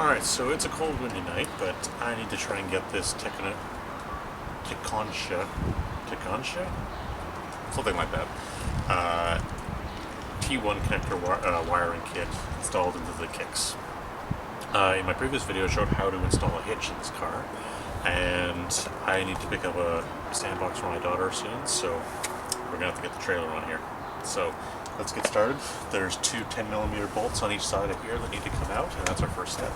Alright, so it's a cold windy night, but I need to try and get this Tekonsha? Something like that. T1 connector wiring kit installed into the Kicks. In my previous video I showed how to install a hitch in this car, and I need to pick up a sandbox for my daughter soon, so we're going to have to get the trailer on here. So let's get started. There's two 10mm bolts on each side of here that need to come out, and that's our first step.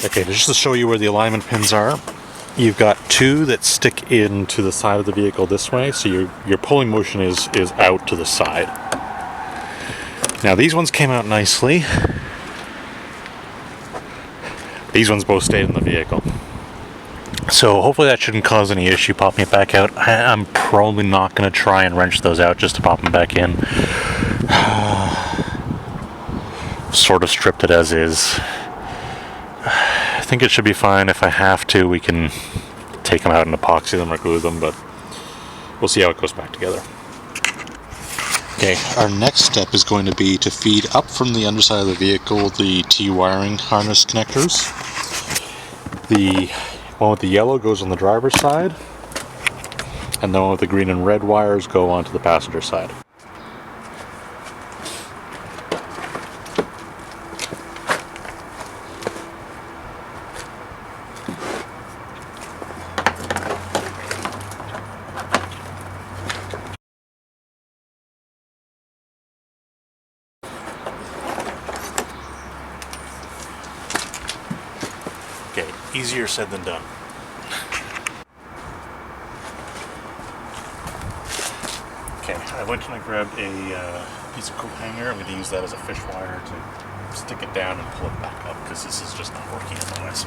Okay, just to show you where the alignment pins are, you've got two that stick into the side of the vehicle this way, so your pulling motion is out to the side. Now these ones came out nicely. These ones both stayed in the vehicle. So hopefully that shouldn't cause any issue popping it back out. I'm probably not going to try and wrench those out just to pop them back in. Sort of stripped it as is. I think it should be fine. If I have to, we can take them out and epoxy them or glue them, but we'll see how it goes back together. Okay, our next step is going to be to feed up from the underside of the vehicle the T wiring harness connectors. The one with the yellow goes on the driver's side, and the one with the green and red wires go onto the passenger side. Okay, easier said than done. Okay, I went and I grabbed a piece of coat hanger. I'm going to use that as a fish wire to stick it down and pull it back up, because this is just not working otherwise.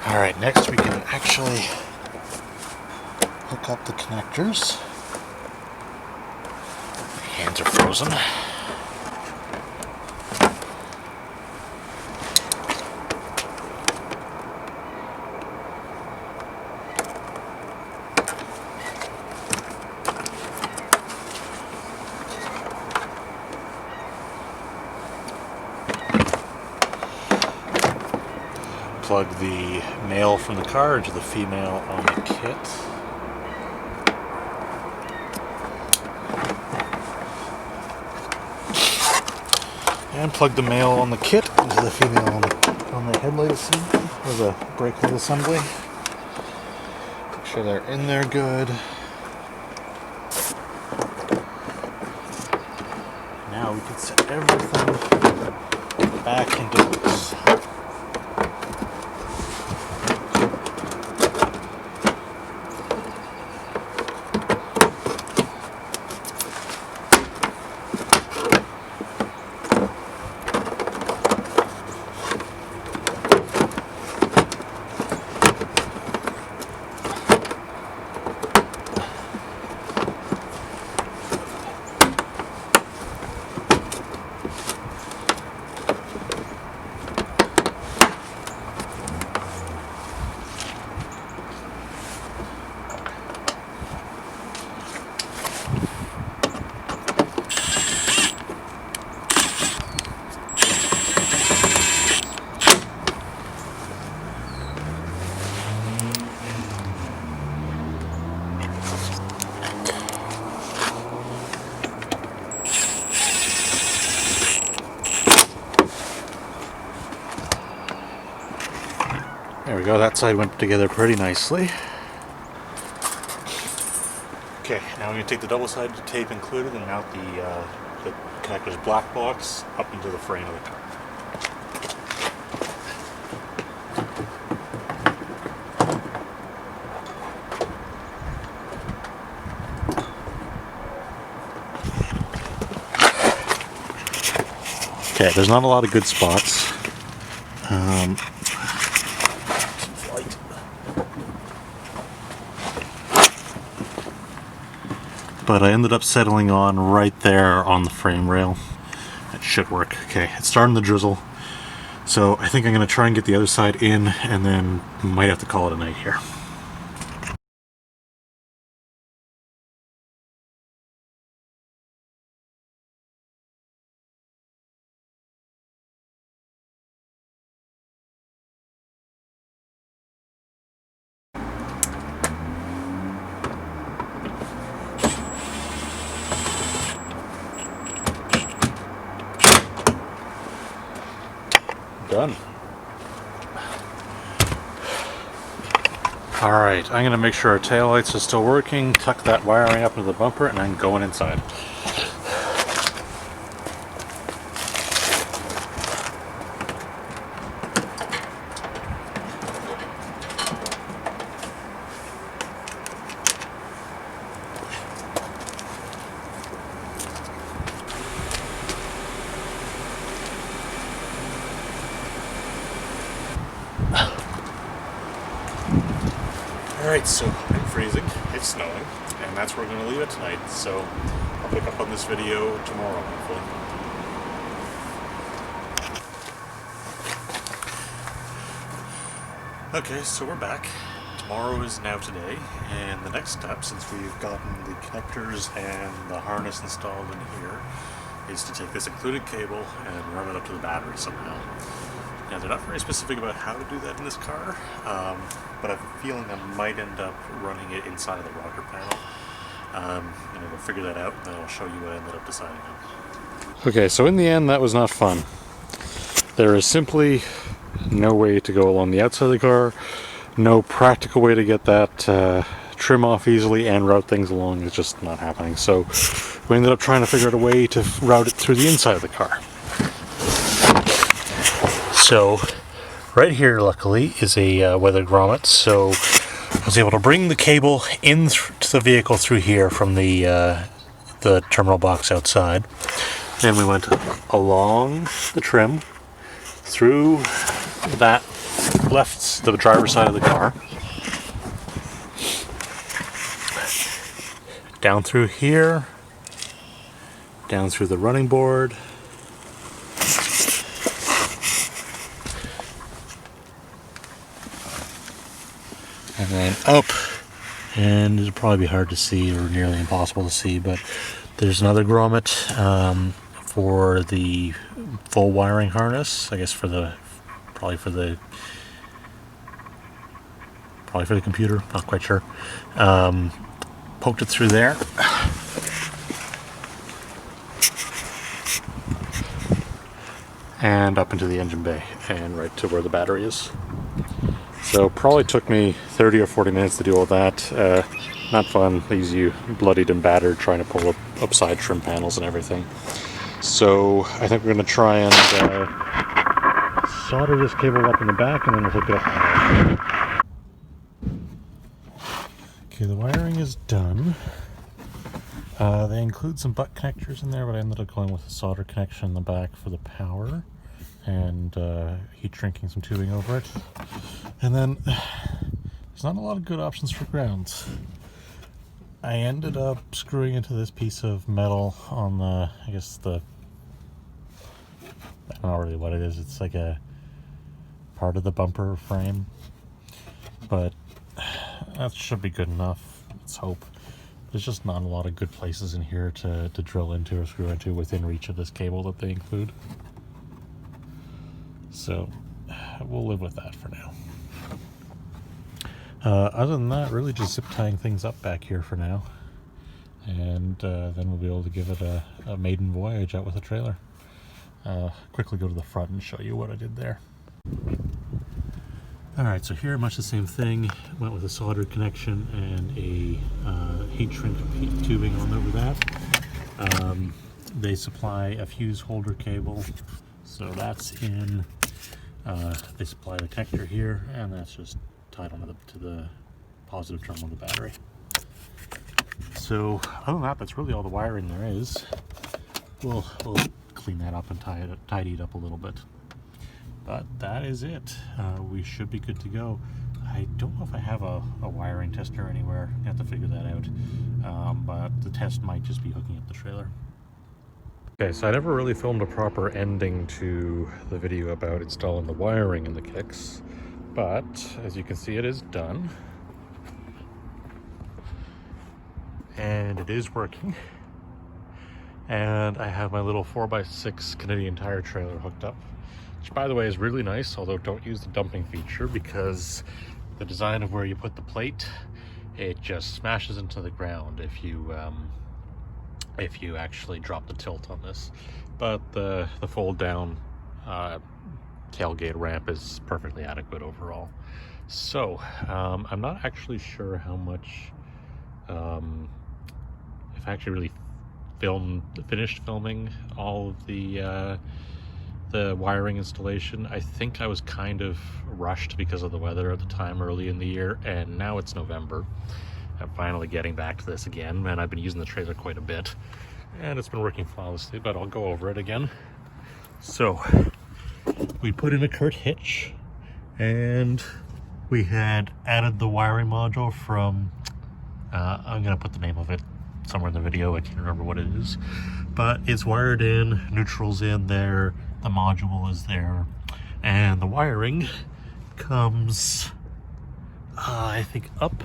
Alright, next we can actually hook up the connectors. My hands are frozen. plug the male from the car into the female on the kit. And plug the male on the kit into the female on the headlight assembly, or the brake light assembly. Make sure they're in there good. Now we can set everything back into place. There we go, that side went together pretty nicely. Okay, now I'm going to take the double-sided tape included and mount the connector's black box up into the frame of the car. Okay, there's not a lot of good spots. But I ended up settling on right there on the frame rail. That should work. Okay, it's starting to drizzle. So I think I'm going to try and get the other side in, and then might have to call it a night here. Done. Alright, I'm going to make sure our taillights are still working, tuck that wiring up into the bumper, and I'm going inside. Alright, so I'm freezing, it's snowing, and that's where we're going to leave it tonight, so I'll pick up on this video tomorrow, hopefully. Okay, so we're back. Tomorrow is now today, and the next step, since we've gotten the connectors and the harness installed in here, is to take this included cable and run it up to the battery somehow. Now, they're not very specific about how to do that in this car, but I have a feeling I might end up running it inside of the rocker panel. And we'll figure that out, and then I'll show you what I ended up deciding on. Okay, so in the end, that was not fun. There is simply no way to go along the outside of the car, no practical way to get that trim off easily and route things along. It's just not happening. So we ended up trying to figure out a way to route it through the inside of the car. So right here, luckily, is a weather grommet, so I was able to bring the cable in to the vehicle through here from the terminal box outside. Then we went along the trim, through that left the driver's side of the car, down through here, down through the running board, and then up, and it'll probably be hard to see or nearly impossible to see, but there's another grommet for the full wiring harness, I guess probably for the probably for the computer, not quite sure. Poked it through there. And up into the engine bay and right to where the battery is. So probably took me 30 or 40 minutes to do all that. Not fun, leaves you bloodied and battered trying to pull up upside trim panels and everything. So I think we're going to try and solder this cable up in the back and then we'll hook it up. Okay, the wiring is done. They include some butt connectors in there, but I ended up going with a solder connection in the back for the power and heat shrinking some tubing over it. And then there's not a lot of good options for grounds. I ended up screwing into this piece of metal on the, I don't know really what it is. It's like a part of the bumper frame, but that should be good enough. Let's hope. There's just not a lot of good places in here to drill into or screw into within reach of this cable that they include. So we'll live with that for now. Other than that, really just zip tying things up back here for now. And then we'll be able to give it a maiden voyage out with a trailer. Quickly go to the front and show you what I did there. Alright, so here much the same thing. Went with a soldered connection and a heat shrink tubing on over that. They supply a fuse holder cable, so that's in. They supply the connector here, and that's just tied onto to the positive terminal of the battery. So other than that, that's really all the wiring there is. We'll clean that up and tidy it up a little bit. But that is it. We should be good to go. I don't know if I have a wiring tester anywhere. I have to figure that out. But the test might just be hooking up the trailer. Okay, so I never really filmed a proper ending to the video about installing the wiring in the Kicks. But as you can see, it is done. And it is working. And I have my little 4x6 Canadian Tire trailer hooked up. Which, by the way, is really nice, although don't use the dumping feature because the design of where you put the plate, it just smashes into the ground if you actually drop the tilt on this. But the fold down tailgate ramp is perfectly adequate overall. So I'm not actually sure how much, if I actually really finished filming all of the wiring installation. I think I was kind of rushed because of the weather at the time early in the year, and now it's November. I'm finally getting back to this again, and I've been using the trailer quite a bit, and it's been working flawlessly, but I'll go over it again. So we put in a Kurt hitch, and we had added the wiring module from, I'm going to put the name of it somewhere in the video, I can't remember what it is, but it's wired in, neutral's in there, the module is there, and the wiring comes, I think, up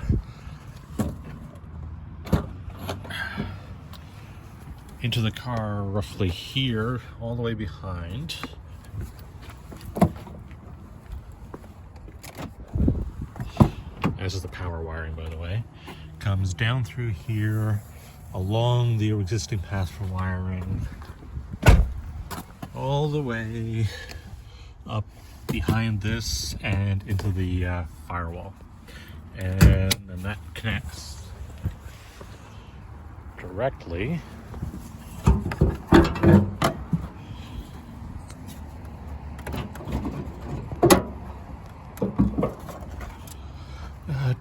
into the car roughly here, all the way behind. This is the power wiring, by the way. Comes down through here, along the existing path for wiring, all the way up behind this and into the firewall. And then that connects directly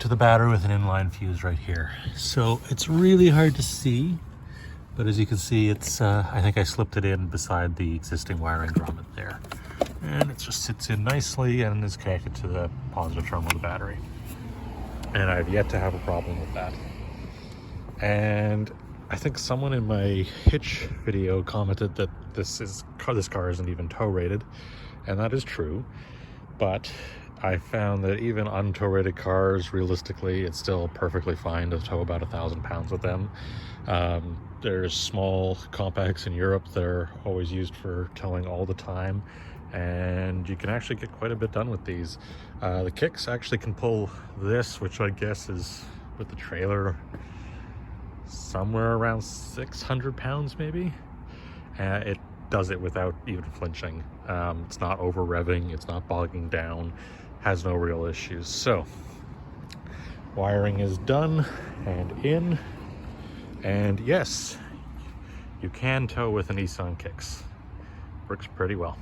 to the battery with an inline fuse right here. So it's really hard to see, but as you can see, it's I think I slipped it in beside the existing wiring grommet there, and it just sits in nicely and is connected to the positive terminal of the battery, and I've yet to have a problem with that. And I think someone in my hitch video commented that this car isn't even tow rated, and that is true, but I found that even untow rated cars, realistically, it's still perfectly fine to tow about 1,000 pounds with them. There's small compacts in Europe that are always used for towing all the time, and you can actually get quite a bit done with these. The Kicks actually can pull this, which I guess is with the trailer somewhere around 600 pounds maybe. It does it without even flinching. It's not over revving, it's not bogging down, has no real issues. So wiring is done and in, and yes, you can tow with a Nissan Kicks. Works pretty well.